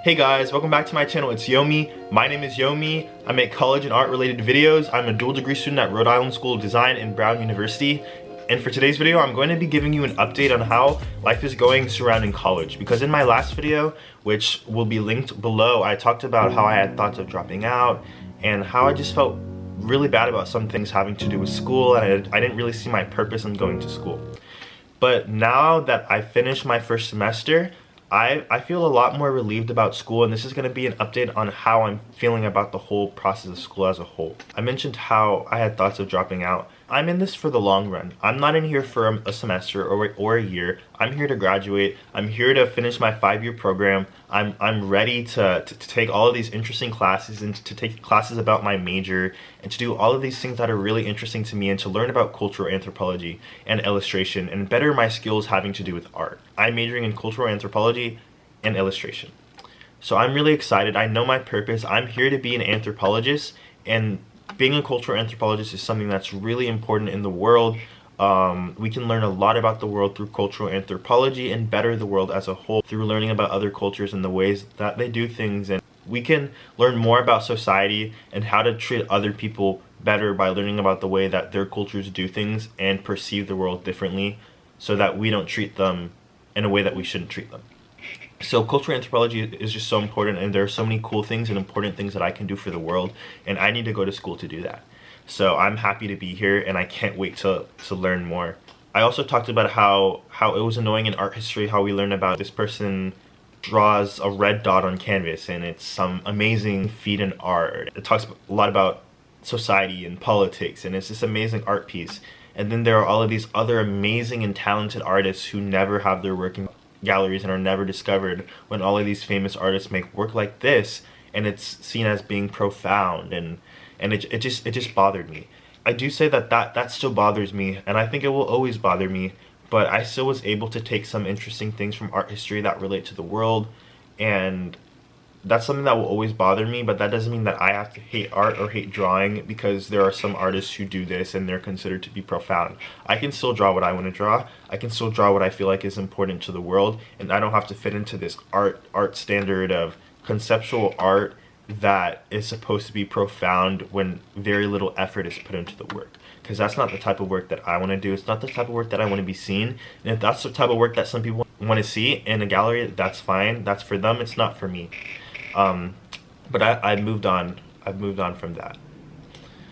Hey guys, welcome back to my channel. It's Yomi. My name is Yomi. I make college and art related videos. I'm a dual degree student at Rhode Island School of Design and Brown University. And for today's video, I'm going to be giving you an update on how life is going surrounding college. Because in my last video, which will be linked below, I talked about how I had thoughts of dropping out and how I just felt really bad about some things having to do with school, and I didn't really see my purpose in going to school. But now that I finished my first semester, I feel a lot more relieved about school, and this is going to be an update on how I'm feeling about the whole process of school as a whole. I mentioned how I had thoughts of dropping out. I'm in this for the long run. I'm not in here for a semester or a year. I'm here to graduate. I'm here to finish my 5-year program. I'm ready to take all of these interesting classes and to take classes about my major and to do all of these things that are really interesting to me and to learn about cultural anthropology and illustration and better my skills having to do with art. I'm majoring in cultural anthropology and illustration. So I'm really excited. I know my purpose. I'm here to be an anthropologist, and being a cultural anthropologist is something that's really important in the world. We can learn a lot about the world through cultural anthropology and better the world as a whole through learning about other cultures and the ways that they do things. And we can learn more about society and how to treat other people better by learning about the way that their cultures do things and perceive the world differently, so that we don't treat them in a way that we shouldn't treat them. So cultural anthropology is just so important, and there are so many cool things and important things that I can do for the world, and I need to go to school to do that. So I'm happy to be here, and I can't wait to learn more. I also talked about how it was annoying in art history how we learned about this person draws a red dot on canvas and it's some amazing feat in art. It talks a lot about society and politics, and it's this amazing art piece. And then there are all of these other amazing and talented artists who never have their work in galleries and are never discovered, when all of these famous artists make work like this and it's seen as being profound, and it just bothered me. I do say that still bothers me, and I think it will always bother me, but I still was able to take some interesting things from art history that relate to the world, and that's something that will always bother me. But that doesn't mean that I have to hate art or hate drawing because there are some artists who do this and they're considered to be profound. I can still draw what I want to draw. I can still draw what I feel like is important to the world, and I don't have to fit into this art standard of conceptual art that is supposed to be profound when very little effort is put into the work. Because that's not the type of work that I want to do. It's not the type of work that I want to be seen. And if that's the type of work that some people want to see in a gallery, that's fine. That's for them. It's not for me. But I moved on. I've moved on from that.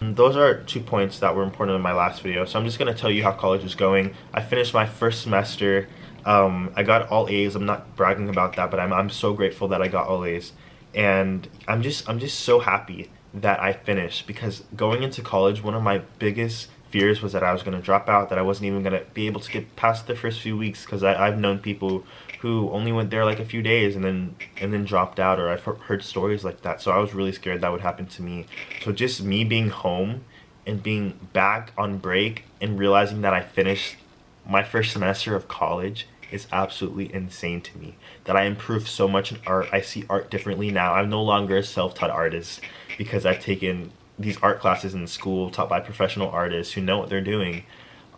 Those are 2 points that were important in my last video. So I'm just going to tell you how college is going. I finished my first semester. I got all A's. I'm not bragging about that, but I'm so grateful that I got all A's. And I'm just so happy that I finished, because going into college, one of my biggest fears was that I was going to drop out, that I wasn't even going to be able to get past the first few weeks, because I've known people who only went there like a few days and then dropped out, or I've heard stories like that. So I was really scared that would happen to me. So just me being home and being back on break and realizing that I finished my first semester of college is absolutely insane to me. That I improved so much in art. I see art differently now. I'm no longer a self-taught artist because I've taken these art classes in school taught by professional artists who know what they're doing.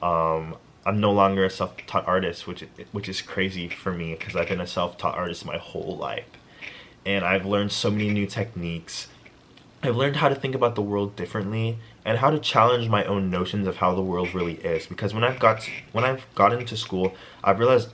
I'm no longer a self-taught artist, which is crazy for me, because I've been a self-taught artist my whole life. And I've learned so many new techniques. I've learned how to think about the world differently and how to challenge my own notions of how the world really is. Because when I've gotten into school, I've realized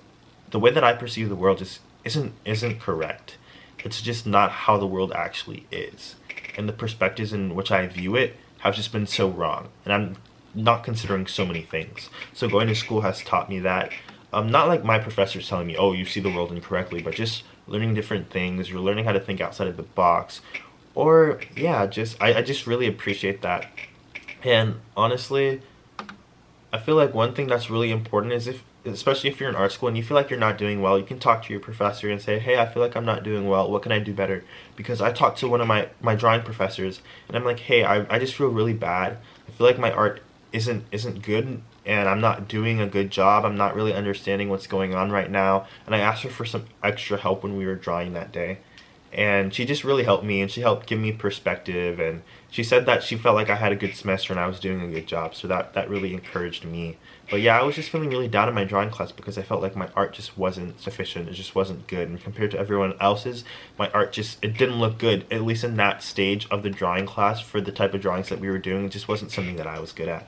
the way that I perceive the world just isn't correct. It's just not how the world actually is. And the perspectives in which I view it have just been so wrong. And I'm not considering so many things. So going to school has taught me that. Not like my professors telling me, oh, you see the world incorrectly, but just learning different things. You're learning how to think outside of the box. Or, yeah, I just really appreciate that. And honestly, I feel like one thing that's really important is especially if you're in art school and you feel like you're not doing well, you can talk to your professor and say, hey, I feel like I'm not doing well. What can I do better? Because I talked to one of my drawing professors, and I'm like, hey, I just feel really bad. I feel like my art isn't good, and I'm not doing a good job. I'm not really understanding what's going on right now. And I asked her for some extra help when we were drawing that day. and she just really helped me, and she helped give me perspective, and she said that she felt like I had a good semester and I was doing a good job, so that really encouraged me. But yeah, I was just feeling really down in my drawing class because I felt like my art just wasn't sufficient, it just wasn't good, and compared to everyone else's, my art just, it didn't look good, at least in that stage of the drawing class. For the type of drawings that we were doing, it just wasn't something that I was good at.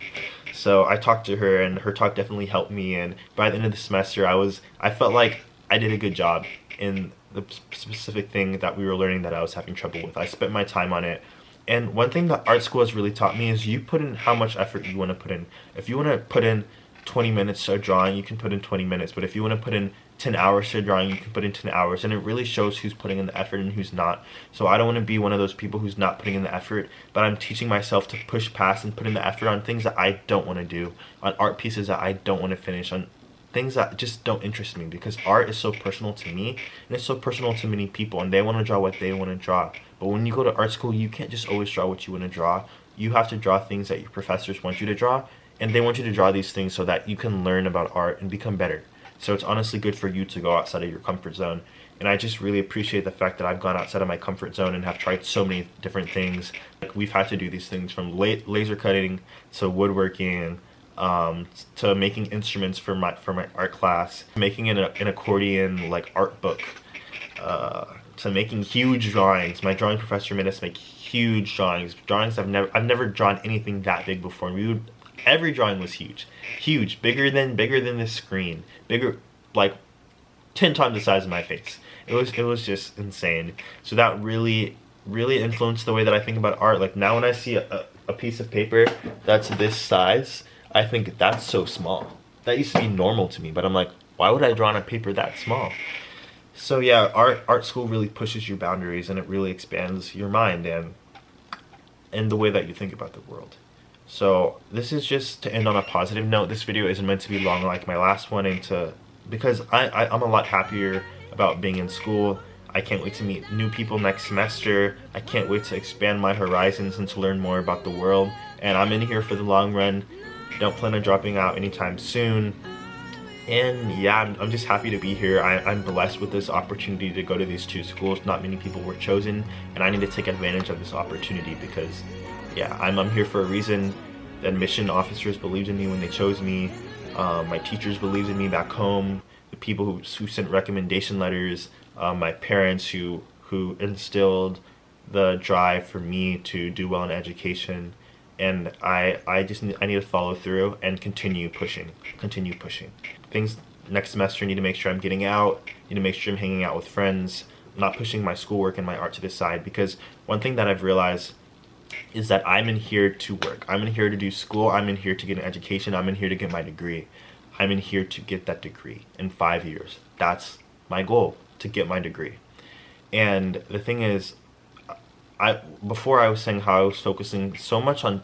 So I talked to her, and her talk definitely helped me, and by the end of the semester, I felt like I did a good job in the specific thing that we were learning that I was having trouble with. I spent my time on it. And one thing that art school has really taught me is you put in how much effort you want to put in. If you want to put in 20 minutes to a drawing, you can put in 20 minutes. But if you want to put in 10 hours to a drawing, you can put in 10 hours. And it really shows who's putting in the effort and who's not. So I don't want to be one of those people who's not putting in the effort, but I'm teaching myself to push past and put in the effort on things that I don't want to do, on art pieces that I don't want to finish, on things that just don't interest me, because art is so personal to me, and it's so personal to many people, and they want to draw what they want to draw. But when you go to art school, you can't just always draw what you want to draw. You have to draw things that your professors want you to draw, and they want you to draw these things so that you can learn about art and become better. So it's honestly good for you to go outside of your comfort zone. And I just really appreciate the fact that I've gone outside of my comfort zone and have tried so many different things. Like, we've had to do these things from laser cutting to woodworking, to making instruments for my art class, making an accordion like art book, to making huge drawings. My drawing professor made us make huge drawings. I've never drawn anything that big before. Every drawing was huge, bigger than this screen, bigger, like 10 times the size of my face. It was just insane. So that really influenced the way that I think about art. Like, now when I see a piece of paper that's this size, I think that's so small. That used to be normal to me, but I'm like, why would I draw on a paper that small? So yeah, art school really pushes your boundaries, and it really expands your mind and the way that you think about the world. So this is just to end on a positive note. This video isn't meant to be long like my last one, because I'm a lot happier about being in school. I can't wait to meet new people next semester. I can't wait to expand my horizons and to learn more about the world. And I'm in here for the long run. Don't plan on dropping out anytime soon. And yeah, I'm just happy to be here. I'm blessed with this opportunity to go to these two schools. Not many people were chosen, and I need to take advantage of this opportunity because, yeah, I'm here for a reason. The admission officers believed in me when they chose me. My teachers believed in me back home. The people who sent recommendation letters. My parents who instilled the drive for me to do well in education. And I need to follow through and continue pushing. Things next semester, I need to make sure I'm getting out, need to make sure I'm hanging out with friends, not pushing my schoolwork and my art to the side, because one thing that I've realized is that I'm in here to work. I'm in here to do school. I'm in here to get an education. I'm in here to get my degree. I'm in here to get that degree in 5 years. That's my goal, to get my degree. And the thing is, before I was saying how I was focusing so much on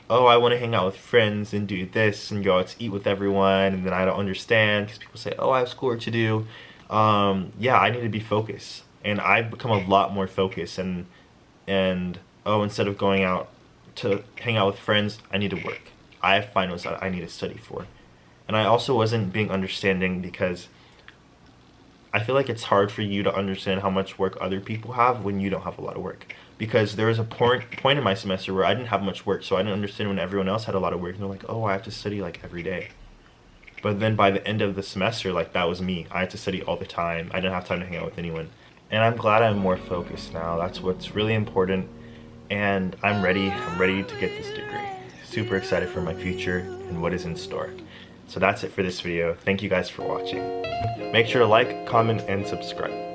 oh, I want to hang out with friends and do this and go out to eat with everyone, and then I don't understand because people say, oh, I have schoolwork to do. Yeah, I need to be focused, and I've become a lot more focused, and oh, instead of going out to hang out with friends, I need to work. I have finals that I need to study for. And I also wasn't being understanding, because I feel like it's hard for you to understand how much work other people have when you don't have a lot of work. Because there was a point in my semester where I didn't have much work, so I didn't understand when everyone else had a lot of work, and they're like, oh, I have to study like every day. But then by the end of the semester, like, that was me. I had to study all the time. I didn't have time to hang out with anyone. And I'm glad I'm more focused now. That's what's really important. And I'm ready to get this degree. Super excited for my future and what is in store. So that's it for this video. Thank you guys for watching. Make sure to like, comment, and subscribe.